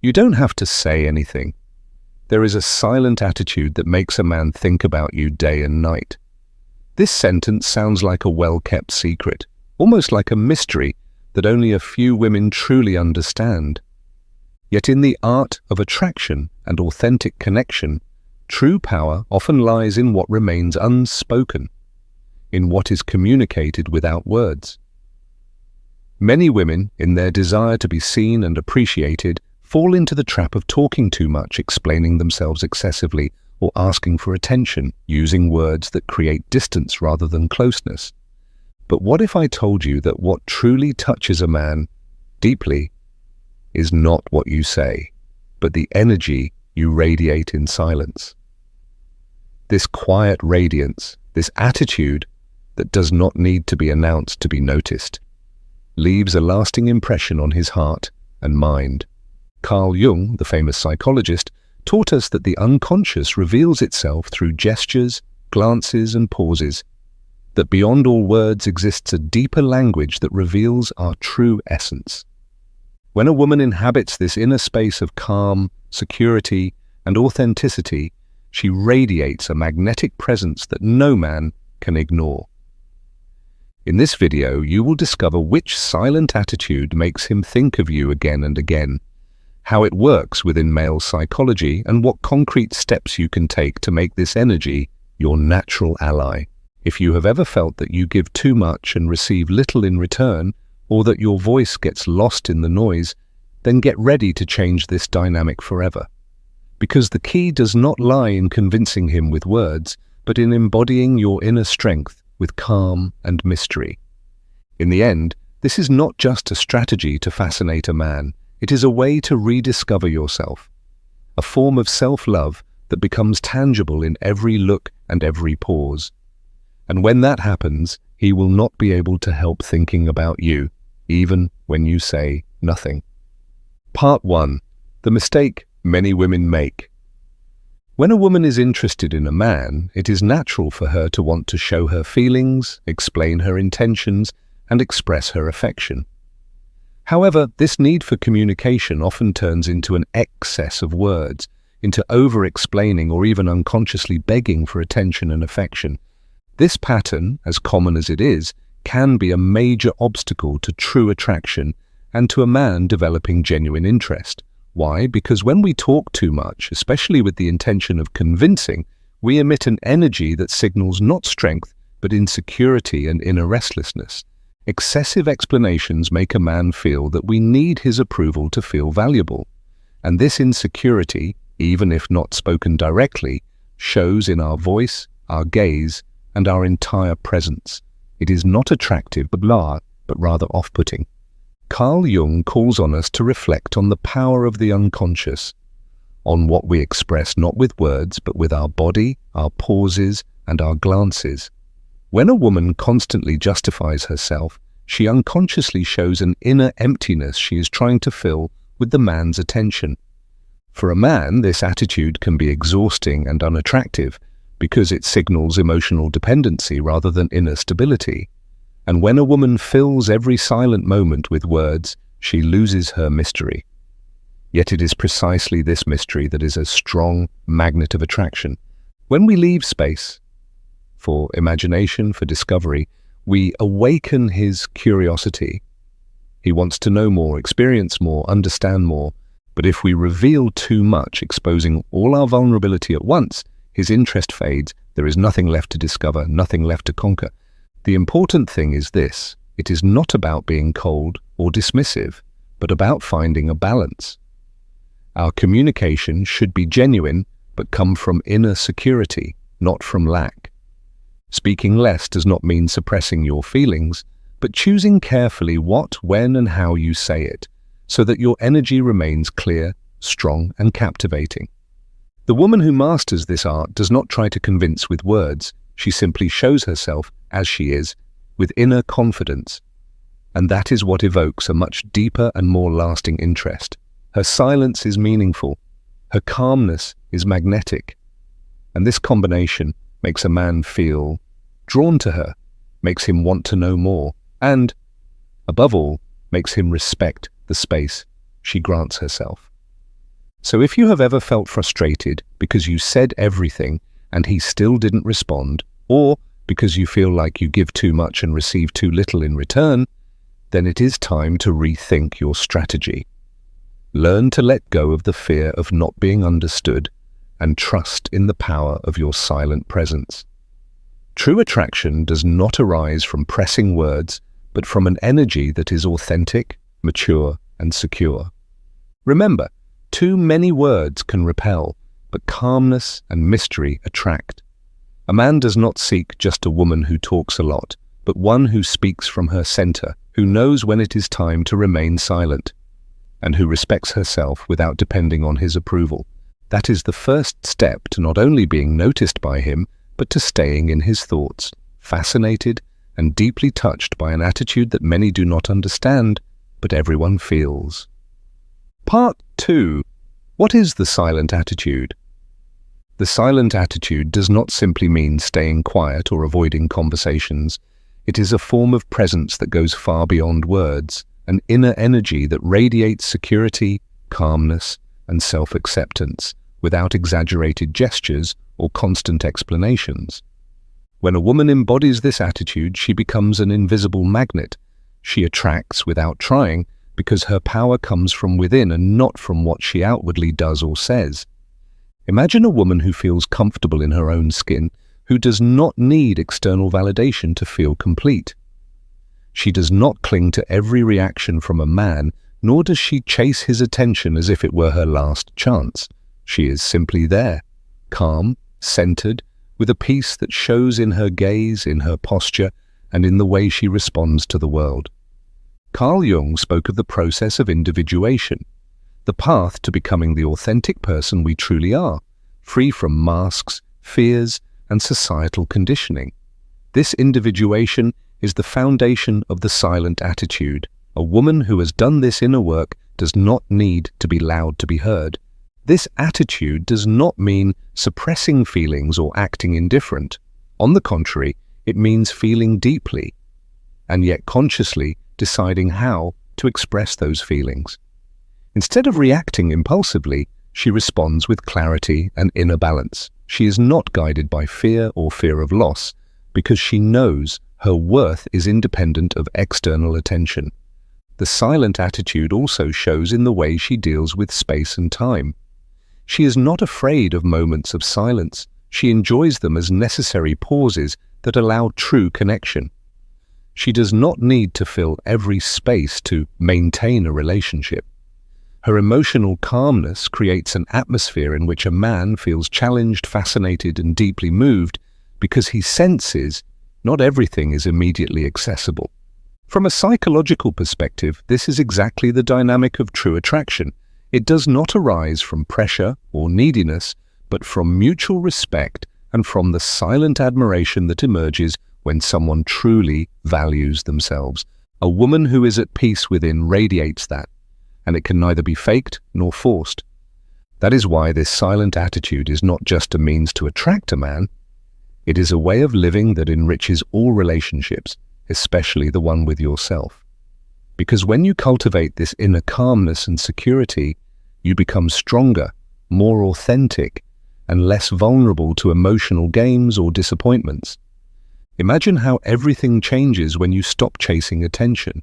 You don't have to say anything. There is a silent attitude that makes a man think about you day and night. This sentence sounds like a well-kept secret, almost like a mystery that only a few women truly understand. Yet in the art of attraction and authentic connection, true power often lies in what remains unspoken, in what is communicated without words. Many women, in their desire to be seen and appreciated, fall into the trap of talking too much, explaining themselves excessively, or asking for attention, using words that create distance rather than closeness. But what if I told you that what truly touches a man deeply is not what you say, but the energy you radiate in silence? This quiet radiance, this attitude that does not need to be announced to be noticed, leaves a lasting impression on his heart and mind. Carl Jung, the famous psychologist, taught us that the unconscious reveals itself through gestures, glances, and pauses, that beyond all words exists a deeper language that reveals our true essence. When a woman inhabits this inner space of calm, security, and authenticity, she radiates a magnetic presence that no man can ignore. In this video, you will discover which silent attitude makes him think of you again and again, how it works within male psychology, and what concrete steps you can take to make this energy your natural ally. If you have ever felt that you give too much and receive little in return, or that your voice gets lost in the noise, then get ready to change this dynamic forever. Because the key does not lie in convincing him with words, but in embodying your inner strength with calm and mystery. In the end, this is not just a strategy to fascinate a man. It is a way to rediscover yourself, a form of self-love that becomes tangible in every look and every pause. And when that happens, he will not be able to help thinking about you, even when you say nothing. Part 1. The mistake many women make. When a woman is interested in a man, it is natural for her to want to show her feelings, explain her intentions, and express her affection. However, this need for communication often turns into an excess of words, into over-explaining or even unconsciously begging for attention and affection. This pattern, as common as it is, can be a major obstacle to true attraction and to a man developing genuine interest. Why? Because when we talk too much, especially with the intention of convincing, we emit an energy that signals not strength, but insecurity and inner restlessness. Excessive explanations make a man feel that we need his approval to feel valuable. And this insecurity, even if not spoken directly, shows in our voice, our gaze, and our entire presence. It is not attractive but rather off-putting. Carl Jung calls on us to reflect on the power of the unconscious, on what we express not with words but with our body, our pauses, and our glances. When a woman constantly justifies herself, she unconsciously shows an inner emptiness she is trying to fill with the man's attention. For a man, this attitude can be exhausting and unattractive because it signals emotional dependency rather than inner stability. And when a woman fills every silent moment with words, she loses her mystery. Yet it is precisely this mystery that is a strong magnet of attraction. When we leave space for imagination, for discovery, we awaken his curiosity. He wants to know more, experience more, understand more. But if we reveal too much, exposing all our vulnerability at once, his interest fades. There is nothing left to discover, nothing left to conquer. The important thing is this: it is not about being cold or dismissive, but about finding a balance. Our communication should be genuine, but come from inner security, not from lack. Speaking less does not mean suppressing your feelings, but choosing carefully what, when, and how you say it, so that your energy remains clear, strong, and captivating. The woman who masters this art does not try to convince with words. She simply shows herself as she is, with inner confidence. And that is what evokes a much deeper and more lasting interest. Her silence is meaningful. Her calmness is magnetic. And this combination makes a man feel drawn to her, makes him want to know more, and, above all, makes him respect the space she grants herself. So if you have ever felt frustrated because you said everything and he still didn't respond, or because you feel like you give too much and receive too little in return, then it is time to rethink your strategy. Learn to let go of the fear of not being understood and trust in the power of your silent presence. True attraction does not arise from pressing words, but from an energy that is authentic, mature, and secure. Remember, too many words can repel, but calmness and mystery attract. A man does not seek just a woman who talks a lot, but one who speaks from her center, who knows when it is time to remain silent, and who respects herself without depending on his approval. That is the first step to not only being noticed by him, but to staying in his thoughts, fascinated and deeply touched by an attitude that many do not understand, but everyone feels. Part 2. What is the silent attitude? The silent attitude does not simply mean staying quiet or avoiding conversations. It is a form of presence that goes far beyond words, an inner energy that radiates security, calmness, and self-acceptance without exaggerated gestures or constant explanations. When a woman embodies this attitude, she becomes an invisible magnet. She attracts without trying because her power comes from within and not from what she outwardly does or says. Imagine a woman who feels comfortable in her own skin, who does not need external validation to feel complete. She does not cling to every reaction from a man, nor does she chase his attention as if it were her last chance. She is simply there, calm, centered, with a peace that shows in her gaze, in her posture, and in the way she responds to the world. Carl Jung spoke of the process of individuation, the path to becoming the authentic person we truly are, free from masks, fears, and societal conditioning. This individuation is the foundation of the silent attitude. A woman who has done this inner work does not need to be loud to be heard. This attitude does not mean suppressing feelings or acting indifferent. On the contrary, it means feeling deeply, and yet consciously deciding how to express those feelings. Instead of reacting impulsively, she responds with clarity and inner balance. She is not guided by fear or fear of loss, because she knows her worth is independent of external attention. The silent attitude also shows in the way she deals with space and time. She is not afraid of moments of silence. She enjoys them as necessary pauses that allow true connection. She does not need to fill every space to maintain a relationship. Her emotional calmness creates an atmosphere in which a man feels challenged, fascinated, and deeply moved because he senses not everything is immediately accessible. From a psychological perspective, this is exactly the dynamic of true attraction. It does not arise from pressure or neediness, but from mutual respect and from the silent admiration that emerges when someone truly values themselves. A woman who is at peace within radiates that, and it can neither be faked nor forced. That is why this silent attitude is not just a means to attract a man. It is a way of living that enriches all relationships, especially the one with yourself. Because when you cultivate this inner calmness and security, you become stronger, more authentic, and less vulnerable to emotional games or disappointments. Imagine how everything changes when you stop chasing attention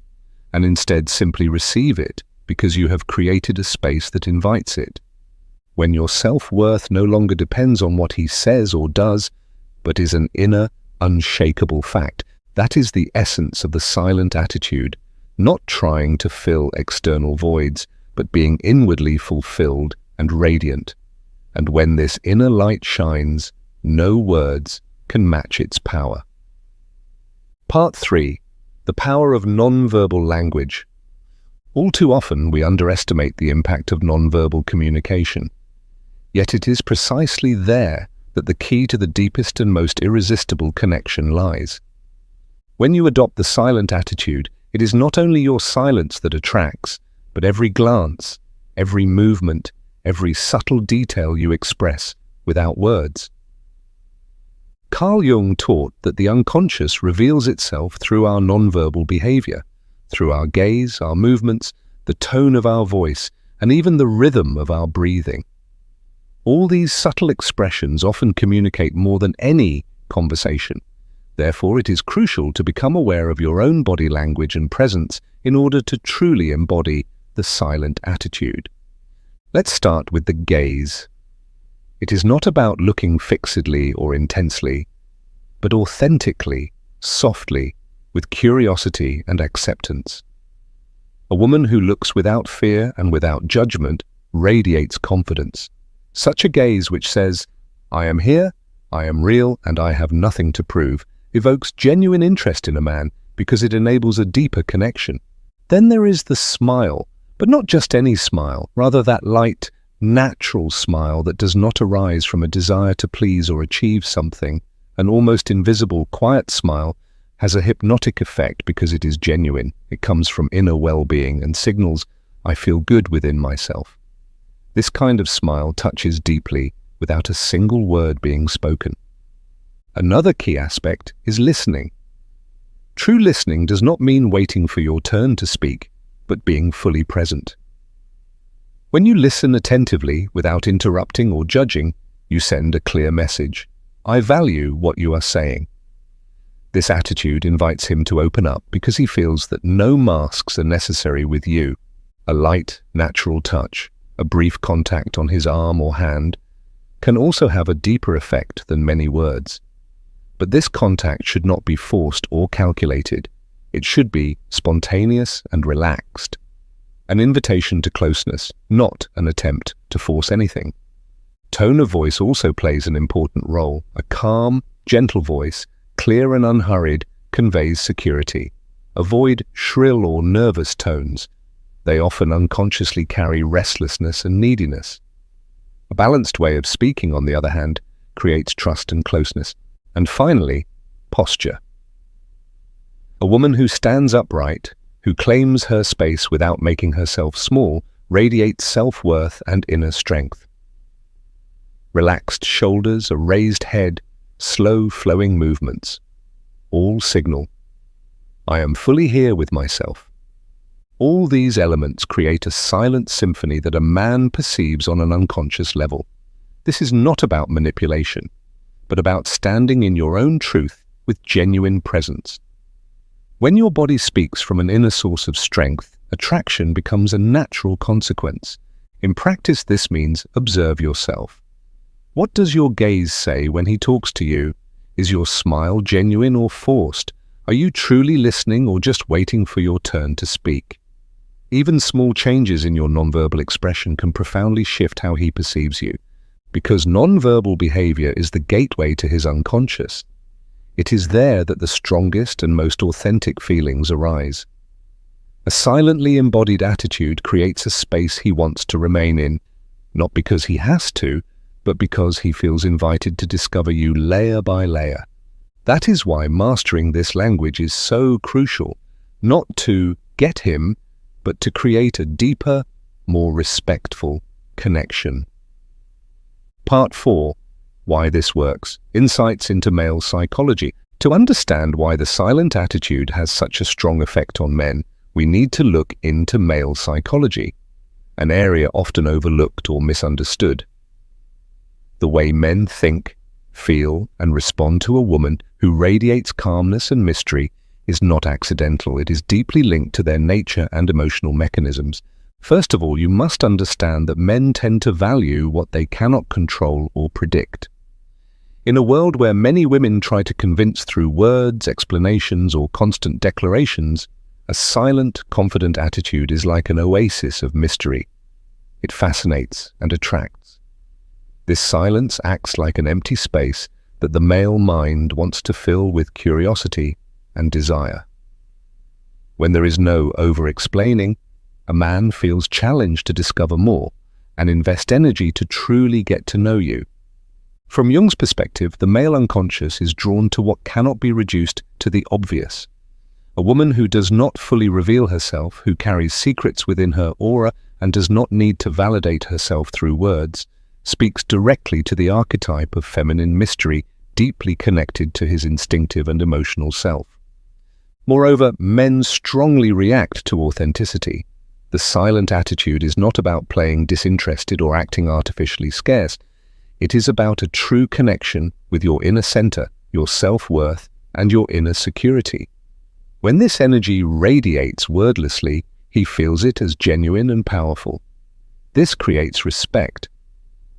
and instead simply receive it because you have created a space that invites it. When your self-worth no longer depends on what he says or does, but is an inner, unshakable fact. That is the essence of the silent attitude, not trying to fill external voids, but being inwardly fulfilled and radiant. And when this inner light shines, no words can match its power. Part 3. The power of non-verbal language. All too often we underestimate the impact of non-verbal communication. Yet it is precisely there that the key to the deepest and most irresistible connection lies. When you adopt the silent attitude, it is not only your silence that attracts, but every glance, every movement, every subtle detail you express without words. Carl Jung taught that the unconscious reveals itself through our nonverbal behavior, through our gaze, our movements, the tone of our voice, and even the rhythm of our breathing. All these subtle expressions often communicate more than any conversation. Therefore, it is crucial to become aware of your own body language and presence in order to truly embody the silent attitude. Let's start with the gaze. It is not about looking fixedly or intensely, but authentically, softly, with curiosity and acceptance. A woman who looks without fear and without judgment radiates confidence. Such a gaze which says, "I am here, I am real, and I have nothing to prove," evokes genuine interest in a man because it enables a deeper connection. Then there is the smile, but not just any smile, rather that light, natural smile that does not arise from a desire to please or achieve something. An almost invisible, quiet smile has a hypnotic effect because it is genuine. It comes from inner well-being and signals, "I feel good within myself." This kind of smile touches deeply without a single word being spoken. Another key aspect is listening. True listening does not mean waiting for your turn to speak, but being fully present. When you listen attentively without interrupting or judging, you send a clear message. "I value what you are saying." This attitude invites him to open up because he feels that no masks are necessary with you. A light, natural touch, a brief contact on his arm or hand, can also have a deeper effect than many words. But this contact should not be forced or calculated. It should be spontaneous and relaxed. An invitation to closeness, not an attempt to force anything. Tone of voice also plays an important role. A calm, gentle voice, clear and unhurried, conveys security. Avoid shrill or nervous tones. They often unconsciously carry restlessness and neediness. A balanced way of speaking, on the other hand, creates trust and closeness. And finally, posture. A woman who stands upright, who claims her space without making herself small, radiates self-worth and inner strength. Relaxed shoulders, a raised head, slow flowing movements. All signal, "I am fully here with myself." All these elements create a silent symphony that a man perceives on an unconscious level. This is not about manipulation, but about standing in your own truth with genuine presence. When your body speaks from an inner source of strength, attraction becomes a natural consequence. In practice, this means observe yourself. What does your gaze say when he talks to you? Is your smile genuine or forced? Are you truly listening or just waiting for your turn to speak? Even small changes in your nonverbal expression can profoundly shift how he perceives you, because nonverbal behavior is the gateway to his unconscious. It is there that the strongest and most authentic feelings arise. A silently embodied attitude creates a space he wants to remain in, not because he has to, but because he feels invited to discover you layer by layer. That is why mastering this language is so crucial, not to get him, but to create a deeper, more respectful connection. Part 4. Why this works. Insights into male psychology. To understand why the silent attitude has such a strong effect on men, we need to look into male psychology, an area often overlooked or misunderstood. The way men think, feel, and respond to a woman who radiates calmness and mystery is not accidental. It is deeply linked to their nature and emotional mechanisms. First of all, you must understand that men tend to value what they cannot control or predict. In a world where many women try to convince through words, explanations, or constant declarations, a silent, confident attitude is like an oasis of mystery. It fascinates and attracts. This silence acts like an empty space that the male mind wants to fill with curiosity and desire. When there is no over-explaining, a man feels challenged to discover more and invest energy to truly get to know you. From Jung's perspective, the male unconscious is drawn to what cannot be reduced to the obvious. A woman who does not fully reveal herself, who carries secrets within her aura and does not need to validate herself through words, speaks directly to the archetype of feminine mystery, deeply connected to his instinctive and emotional self. Moreover, men strongly react to authenticity. The silent attitude is not about playing disinterested or acting artificially scarce. It is about a true connection with your inner center, your self-worth, and your inner security. When this energy radiates wordlessly, he feels it as genuine and powerful. This creates respect,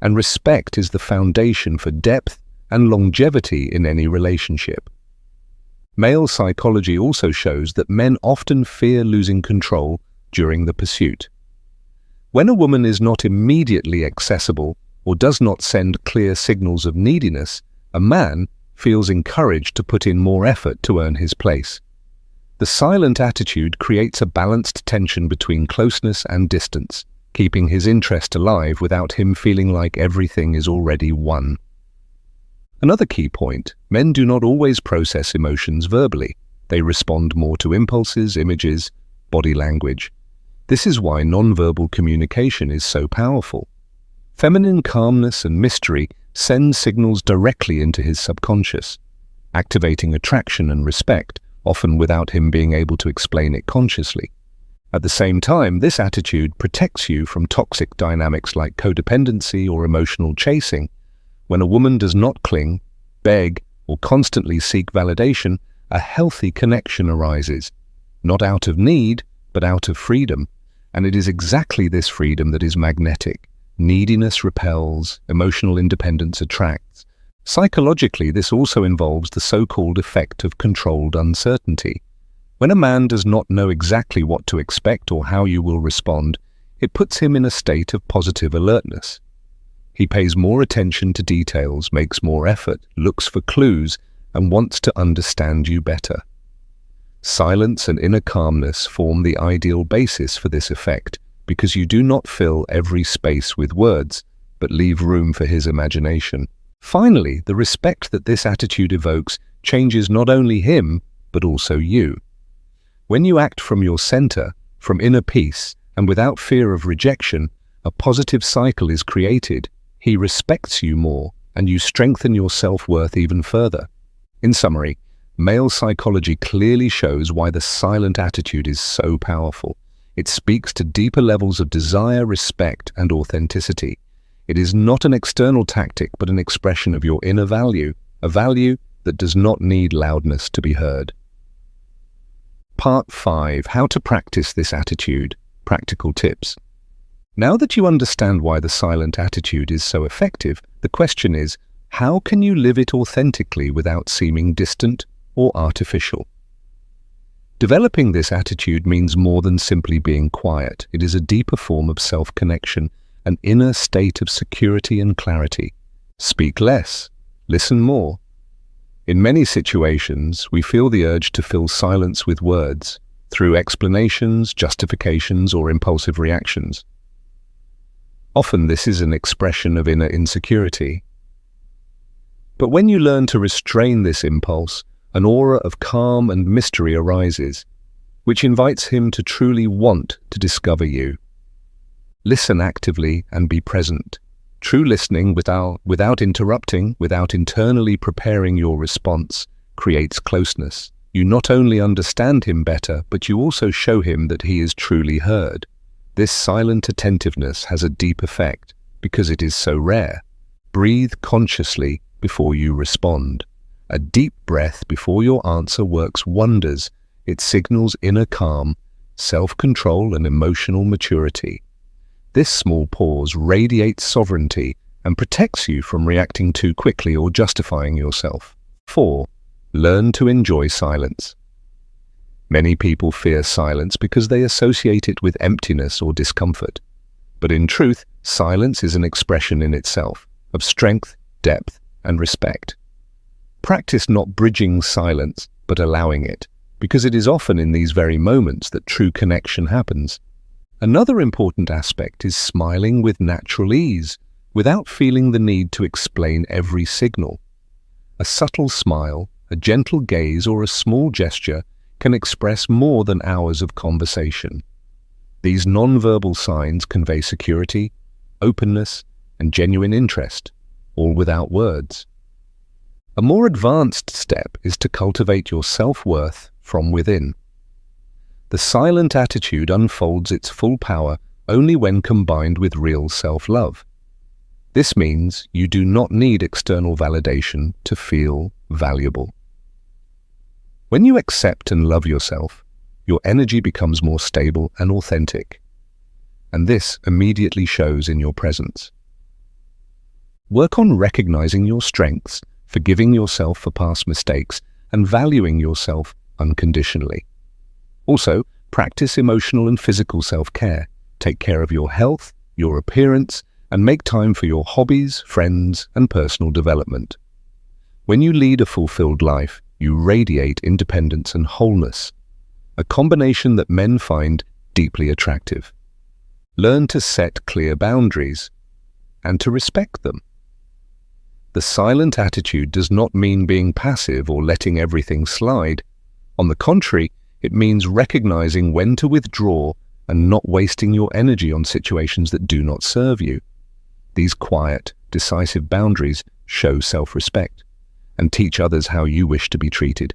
and respect is the foundation for depth and longevity in any relationship. Male psychology also shows that men often fear losing control during the pursuit. When a woman is not immediately accessible or does not send clear signals of neediness, a man feels encouraged to put in more effort to earn his place. The silent attitude creates a balanced tension between closeness and distance, keeping his interest alive without him feeling like everything is already won. Another key point: men do not always process emotions verbally. They respond more to impulses, images, body language. This is why nonverbal communication is so powerful. Feminine calmness and mystery send signals directly into his subconscious, activating attraction and respect, often without him being able to explain it consciously. At the same time, this attitude protects you from toxic dynamics like codependency or emotional chasing. When a woman does not cling, beg, or constantly seek validation, a healthy connection arises, not out of need, but out of freedom. And it is exactly this freedom that is magnetic. Neediness repels, emotional independence attracts. Psychologically, this also involves the so-called effect of controlled uncertainty. When a man does not know exactly what to expect or how you will respond, it puts him in a state of positive alertness. He pays more attention to details, makes more effort, looks for clues, and wants to understand you better. Silence and inner calmness form the ideal basis for this effect, because you do not fill every space with words, but leave room for his imagination. Finally, the respect that this attitude evokes changes not only him, but also you. When you act from your center, from inner peace, and without fear of rejection, a positive cycle is created. He respects you more, and you strengthen your self-worth even further. In summary, male psychology clearly shows why the silent attitude is so powerful. It speaks to deeper levels of desire, respect, and authenticity. It is not an external tactic, but an expression of your inner value, a value that does not need loudness to be heard. Part 5. How to practice this attitude. Practical tips. Now that you understand why the silent attitude is so effective, the question is, how can you live it authentically without seeming distant or artificial? Developing this attitude means more than simply being quiet. It is a deeper form of self-connection, an inner state of security and clarity. Speak less, listen more. In many situations, we feel the urge to fill silence with words, through explanations, justifications, or impulsive reactions. Often this is an expression of inner insecurity. But when you learn to restrain this impulse, an aura of calm and mystery arises, which invites him to truly want to discover you. Listen actively and be present. True listening without interrupting, without internally preparing your response, creates closeness. You not only understand him better, but you also show him that he is truly heard. This silent attentiveness has a deep effect because it is so rare. Breathe consciously before you respond. A deep breath before your answer works wonders. It signals inner calm, self-control, and emotional maturity. This small pause radiates sovereignty and protects you from reacting too quickly or justifying yourself. 4. Learn to enjoy silence. Many people fear silence because they associate it with emptiness or discomfort. But in truth, silence is an expression in itself of strength, depth, and respect. Practice not bridging silence, but allowing it, because it is often in these very moments that true connection happens. Another important aspect is smiling with natural ease, without feeling the need to explain every signal. A subtle smile, a gentle gaze, or a small gesture can express more than hours of conversation. These nonverbal signs convey security, openness, and genuine interest, all without words. A more advanced step is to cultivate your self-worth from within. The silent attitude unfolds its full power only when combined with real self-love. This means you do not need external validation to feel valuable. When you accept and love yourself, your energy becomes more stable and authentic, and this immediately shows in your presence. Work on recognizing your strengths, forgiving yourself for past mistakes, and valuing yourself unconditionally. Also, practice emotional and physical self-care. Take care of your health, your appearance, and make time for your hobbies, friends, and personal development. When you lead a fulfilled life, you radiate independence and wholeness, a combination that men find deeply attractive. Learn to set clear boundaries and to respect them. The silent attitude does not mean being passive or letting everything slide. On the contrary, it means recognizing when to withdraw and not wasting your energy on situations that do not serve you. These quiet, decisive boundaries show self-respect and teach others how you wish to be treated.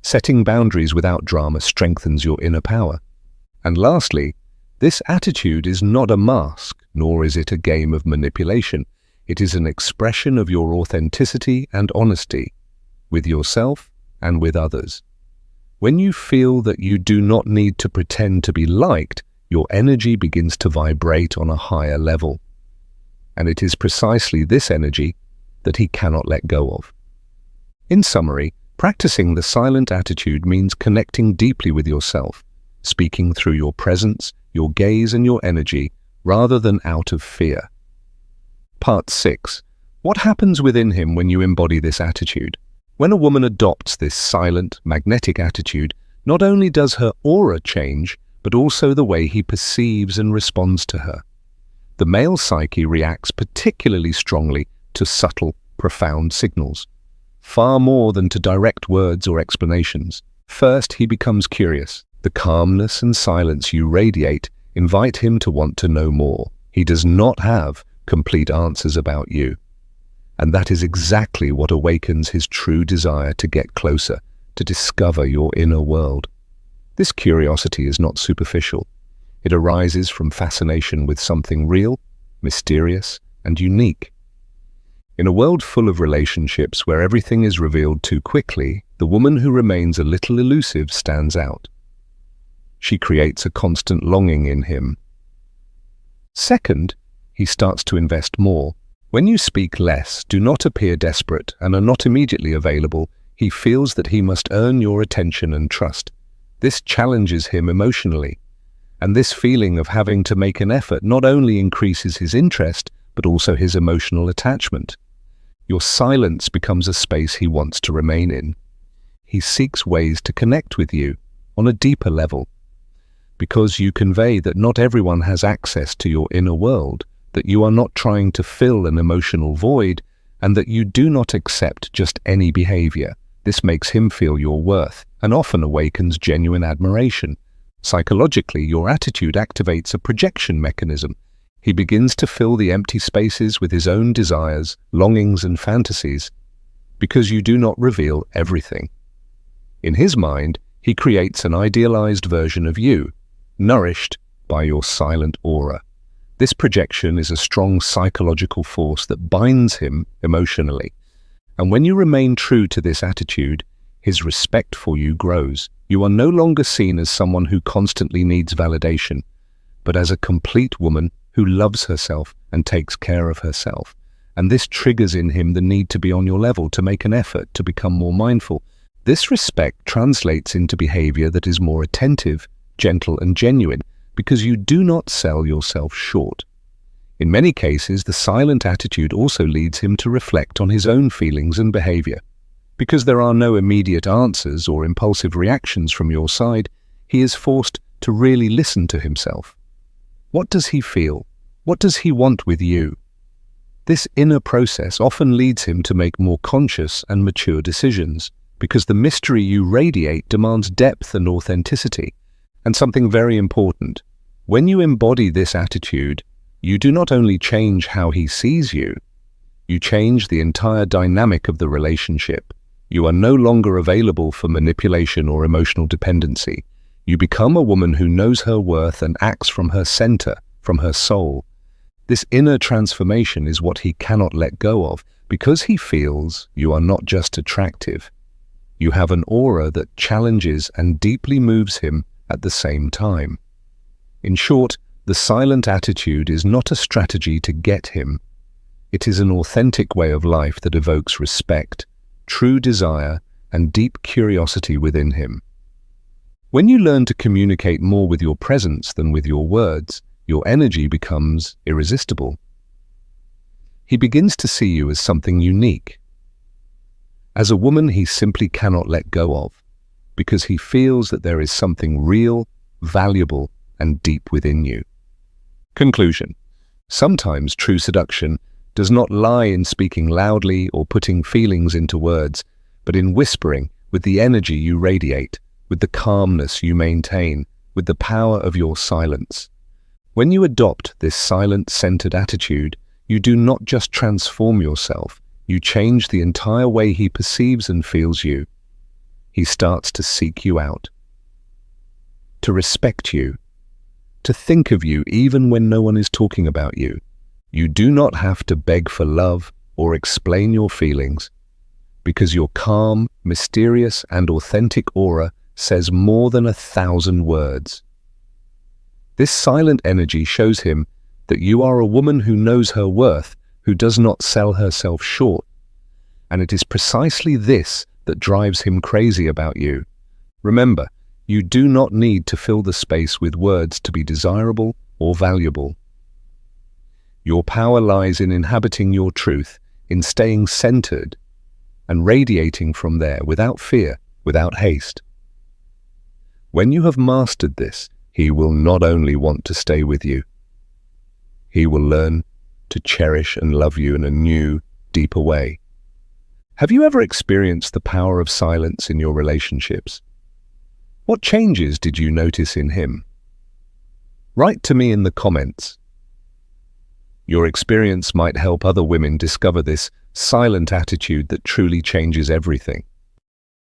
Setting boundaries without drama strengthens your inner power. And lastly, this attitude is not a mask, nor is it a game of manipulation. It is an expression of your authenticity and honesty with yourself and with others. When you feel that you do not need to pretend to be liked, your energy begins to vibrate on a higher level. And it is precisely this energy that he cannot let go of. In summary, practicing the silent attitude means connecting deeply with yourself, speaking through your presence, your gaze, and your energy, rather than out of fear. Part 6. What happens within him when you embody this attitude? When a woman adopts this silent, magnetic attitude, not only does her aura change, but also the way he perceives and responds to her. The male psyche reacts particularly strongly to subtle, profound signals, far more than to direct words or explanations. First, he becomes curious. The calmness and silence you radiate invite him to want to know more. He does not have complete answers about you. And that is exactly what awakens his true desire to get closer, to discover your inner world. This curiosity is not superficial. It arises from fascination with something real, mysterious, and unique. In a world full of relationships where everything is revealed too quickly, the woman who remains a little elusive stands out. She creates a constant longing in him. Second, he starts to invest more. When you speak less, do not appear desperate, and are not immediately available, he feels that he must earn your attention and trust. This challenges him emotionally, and this feeling of having to make an effort not only increases his interest, but also his emotional attachment. Your silence becomes a space he wants to remain in. He seeks ways to connect with you on a deeper level, because you convey that not everyone has access to your inner world, that you are not trying to fill an emotional void, and that you do not accept just any behavior. This makes him feel your worth and often awakens genuine admiration. Psychologically, your attitude activates a projection mechanism. He begins to fill the empty spaces with his own desires, longings, and fantasies, because you do not reveal everything. In his mind, he creates an idealized version of you, nourished by your silent aura. This projection is a strong psychological force that binds him emotionally. And when you remain true to this attitude, his respect for you grows. You are no longer seen as someone who constantly needs validation, but as a complete woman who loves herself and takes care of herself. And this triggers in him the need to be on your level, to make an effort, to become more mindful. This respect translates into behavior that is more attentive, gentle, and genuine, because you do not sell yourself short. In many cases, the silent attitude also leads him to reflect on his own feelings and behavior. Because there are no immediate answers or impulsive reactions from your side, he is forced to really listen to himself. What does he feel? What does he want with you? This inner process often leads him to make more conscious and mature decisions, because the mystery you radiate demands depth and authenticity. And something very important, when you embody this attitude, you do not only change how he sees you, you change the entire dynamic of the relationship. You are no longer available for manipulation or emotional dependency. You become a woman who knows her worth and acts from her center, from her soul. This inner transformation is what he cannot let go of, because he feels you are not just attractive. You have an aura that challenges and deeply moves him at the same time. In short, the silent attitude is not a strategy to get him. It is an authentic way of life that evokes respect, true desire, and deep curiosity within him. When you learn to communicate more with your presence than with your words, your energy becomes irresistible. He begins to see you as something unique, as a woman he simply cannot let go of, because he feels that there is something real, valuable, and deep within you. Conclusion. Sometimes true seduction does not lie in speaking loudly or putting feelings into words, but in whispering with the energy you radiate, with the calmness you maintain, with the power of your silence. When you adopt this silent-centered attitude, you do not just transform yourself, you change the entire way he perceives and feels you. He starts to seek you out, to respect you, to think of you even when no one is talking about you. You do not have to beg for love or explain your feelings, because your calm, mysterious, and authentic aura says more than 1,000 words. This silent energy shows him that you are a woman who knows her worth, who does not sell herself short. And it is precisely this that drives him crazy about you. Remember, you do not need to fill the space with words to be desirable or valuable. Your power lies in inhabiting your truth, in staying centered and radiating from there without fear, without haste. When you have mastered this, he will not only want to stay with you, he will learn to cherish and love you in a new, deeper way. Have you ever experienced the power of silence in your relationships? What changes did you notice in him? Write to me in the comments. Your experience might help other women discover this silent attitude that truly changes everything.